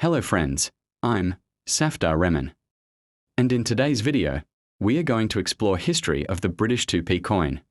Hello friends, I'm Safdar Rehman, and in today's video, we are going to explore history of the British 2p coin.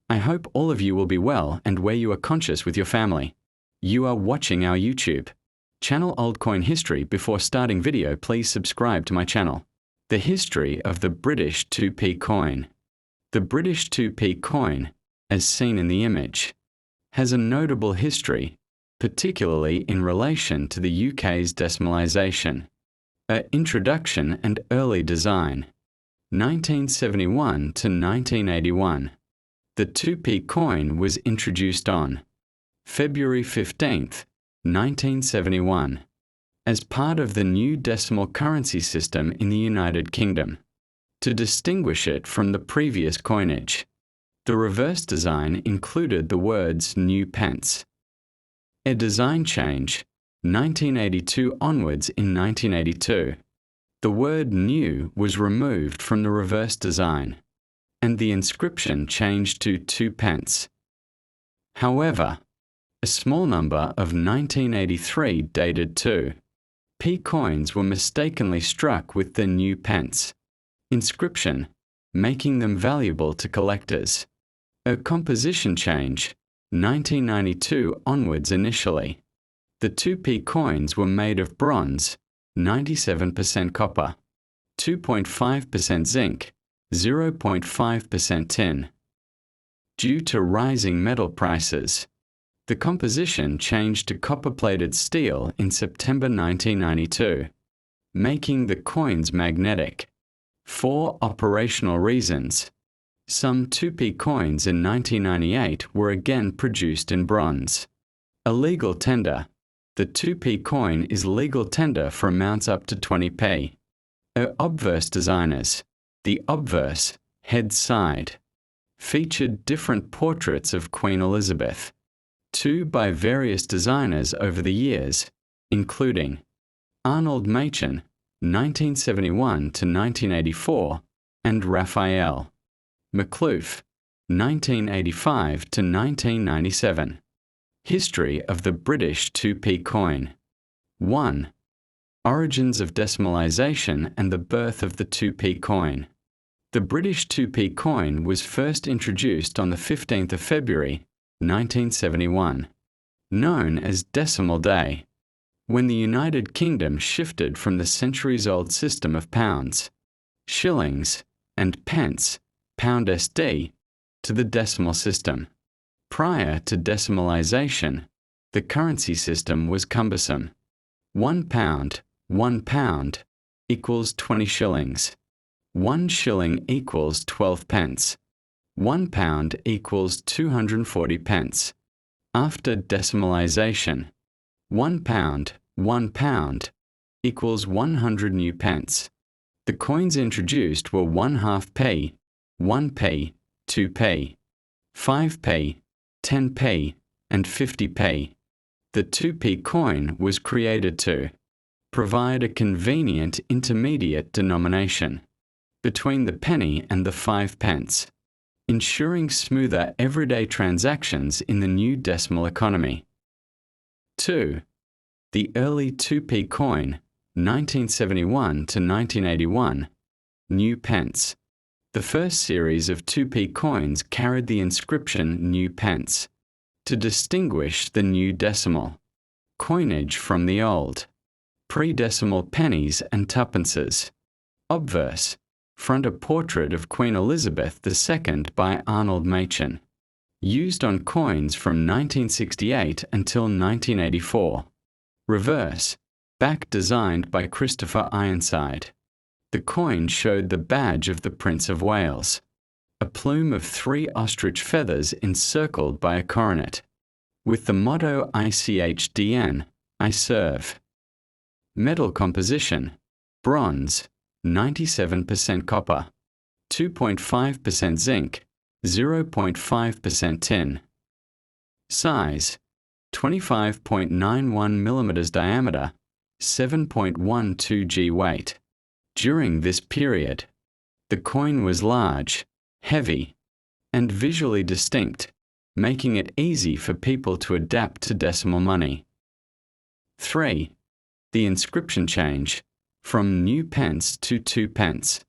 I hope all of you will be well and where you are conscious with your family. You are watching our YouTube channel Old Coin History. Before starting video, please subscribe to my channel. The history of the British 2p coin. The British 2p coin, as seen in the image, has a notable history, particularly in relation to the UK's decimalisation. Introduction and early design. 1971 to 1981. The 2p coin was introduced on February 15, 1971, as part of the new decimal currency system in the United Kingdom. To distinguish it from the previous coinage, the reverse design included the words New Pence. A design change, 1982 onwards. In 1982, the word new was removed from the reverse design, and the inscription changed to 2 pence. However, a small number of 1983 dated 2p coins were mistakenly struck with the new pence inscription, making them valuable to collectors. A composition change, 1992 onwards. Initially, the 2p coins were made of bronze, 97% copper, 2.5% zinc, 0.5% tin. Due to rising metal prices, the composition changed to copper-plated steel in September 1992, making the coins magnetic. For operational reasons, some 2p coins in 1998 were again produced in bronze. A legal tender. The 2p coin is legal tender for amounts up to 20p. Obverse designers. The obverse, head side, featured different portraits of Queen Elizabeth, two by various designers over the years, including Arnold Machen, 1971 to 1984, and Raphael McLouth, 1985 to 1997. History of the British 2p coin. 1. Origins of decimalisation and the birth of the 2p coin. The British 2p coin was first introduced on the 15th of February, 1971, known as Decimal Day, when the United Kingdom shifted from the centuries-old system of pounds, shillings, and pence, pound SD, to the decimal system. Prior to decimalisation, the currency system was cumbersome. 1 pound equals 20 shillings. 1 shilling equals 12 pence. 1 pound equals 240 pence. After decimalisation, 1 pound equals 100 new pence. The coins introduced were 1/2 p, 1p, 2p, 5p, 10p, and 50p. The 2p coin was created to provide a convenient intermediate denomination between the penny and the 5 pence, ensuring smoother everyday transactions in the new decimal economy. 2. The early 2p coin, 1971 to 1981, New Pence. The first series of 2p coins carried the inscription New Pence to distinguish the new decimal coinage from the old pre-decimal pennies and tuppences. Obverse, front a portrait of Queen Elizabeth II by Arnold Machen, used on coins from 1968 until 1984. Reverse, back designed by Christopher Ironside. The coin showed the badge of the Prince of Wales, a plume of 3 ostrich feathers encircled by a coronet, with the motto ICHDN, I serve. Metal composition, bronze, 97% copper, 2.5% zinc, 0.5% tin. Size, 25.91 mm diameter, 7.12 g weight. During this period, the coin was large, heavy, and visually distinct, making it easy for people to adapt to decimal money. 3. The inscription change from new pence to 2 pence,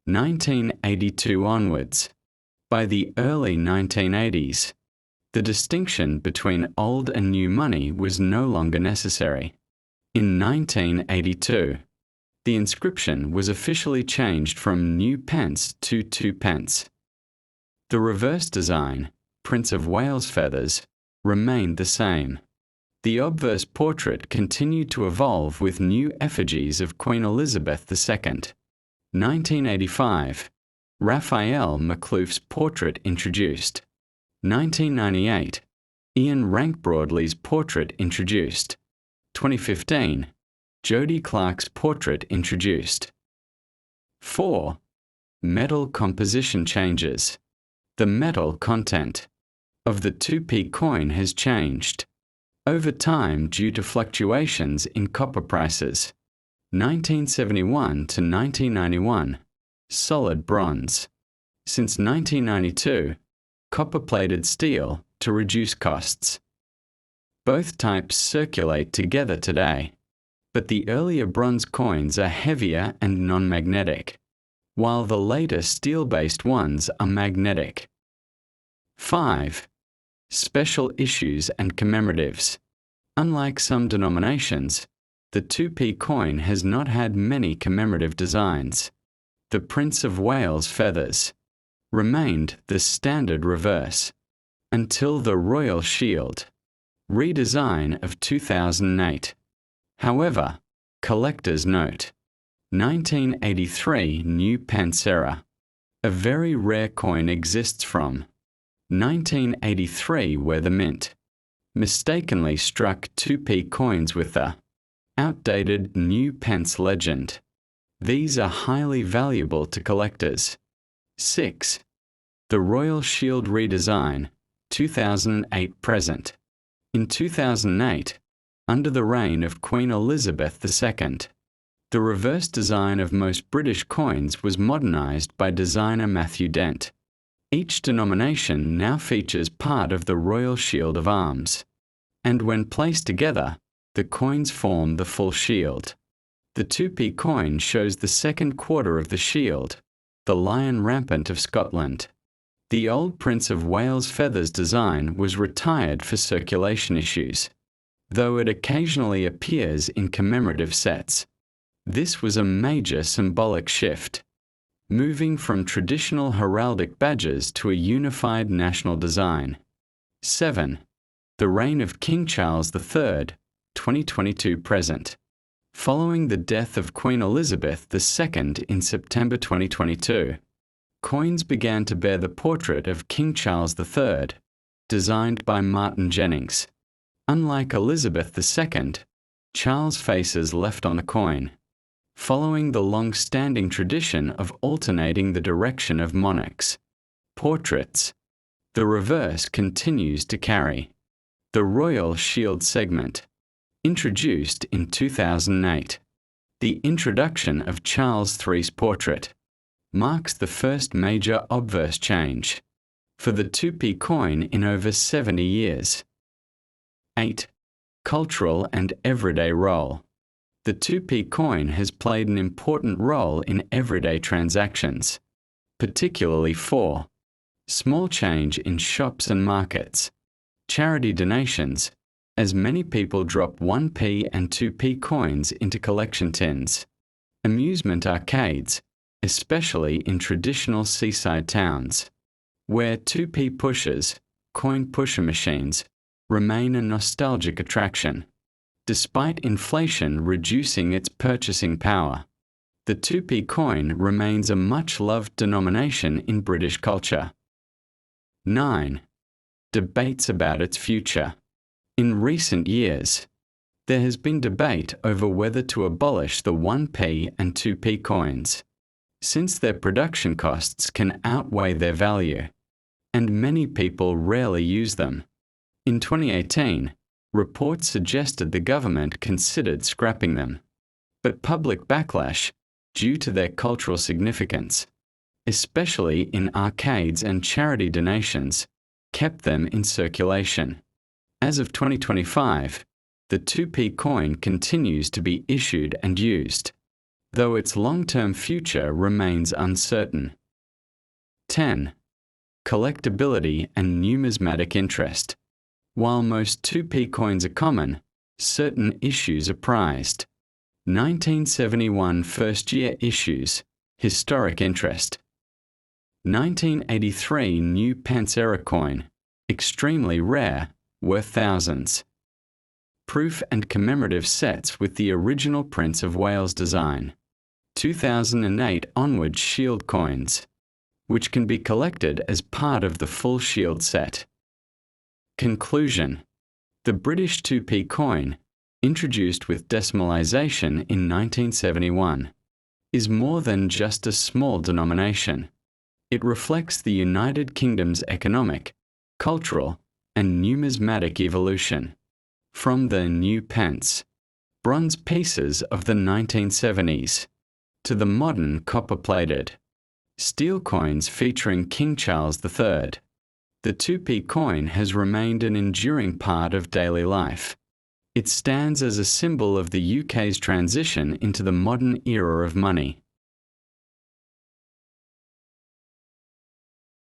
1982 onwards. By the early 1980s, the distinction between old and new money was no longer necessary. In 1982, the inscription was officially changed from new pence to 2 pence. The reverse design, Prince of Wales feathers, remained the same. The obverse portrait continued to evolve with new effigies of Queen Elizabeth II. 1985, Raphael Maklouf's portrait introduced. 1998, Ian Rank-Broadley's portrait introduced. 2015, Jody Clark's portrait introduced. 4. Metal composition changes. The metal content of the 2p coin has changed over time due to fluctuations in copper prices. 1971 to 1991, solid bronze. Since 1992, copper-plated steel to reduce costs. Both types circulate together today, but the earlier bronze coins are heavier and non-magnetic, while the later steel-based ones are magnetic. 5. Special issues and commemoratives. Unlike some denominations, the 2p coin has not had many commemorative designs. The Prince of Wales feathers remained the standard reverse until the Royal Shield redesign of 2008. However, collector's note, 1983 new pence era. A very rare coin exists from 1983 where the mint mistakenly struck 2p coins with the outdated new pence legend. These are highly valuable to collectors. 6. The Royal Shield redesign, 2008 present. In 2008, under the reign of Queen Elizabeth II, the reverse design of most British coins was modernised by designer Matthew Dent. Each denomination now features part of the Royal Shield of Arms, and when placed together, the coins form the full shield. The 2p coin shows the second quarter of the shield, the Lion Rampant of Scotland. The old Prince of Wales feathers design was retired for circulation issues, though it occasionally appears in commemorative sets. This was a major symbolic shift, moving from traditional heraldic badges to a unified national design. 7. The reign of King Charles III, 2022 present. Following the death of Queen Elizabeth II in September 2022, coins began to bear the portrait of King Charles III, designed by Martin Jennings. Unlike Elizabeth II, Charles' face is left on the coin, following the long-standing tradition of alternating the direction of monarchs. Portraits. The reverse continues to carry. The Royal Shield segment. Introduced in 2008. The introduction of Charles III's portrait marks the first major obverse change for the 2p coin in over 70 years. 8. Cultural and everyday role. The 2p coin has played an important role in everyday transactions, particularly for small change in shops and markets, charity donations, as many people drop 1p and 2p coins into collection tins, amusement arcades, especially in traditional seaside towns, where 2p pushers, coin pusher machines, remain a nostalgic attraction. Despite inflation reducing its purchasing power, the 2p coin remains a much-loved denomination in British culture. 9. Debates about its future. In recent years, there has been debate over whether to abolish the 1p and 2p coins, since their production costs can outweigh their value, and many people rarely use them. In 2018, reports suggested the government considered scrapping them, but public backlash, due to their cultural significance, especially in arcades and charity donations, kept them in circulation. As of 2025, the 2p coin continues to be issued and used, though its long-term future remains uncertain. 10. Collectability and numismatic interest. While most 2p coins are common, certain issues are prized. 1971 first-year issues, historic interest. 1983 new Pence era coin, extremely rare, worth thousands. Proof and commemorative sets with the original Prince of Wales design. 2008 onward shield coins, which can be collected as part of the full shield set. Conclusion. The British 2p coin, introduced with decimalisation in 1971, is more than just a small denomination. It reflects the United Kingdom's economic, cultural, and numismatic evolution. From the new pence, bronze pieces of the 1970s, to the modern copper-plated steel coins featuring King Charles III, the 2p coin has remained an enduring part of daily life. It stands as a symbol of the UK's transition into the modern era of money.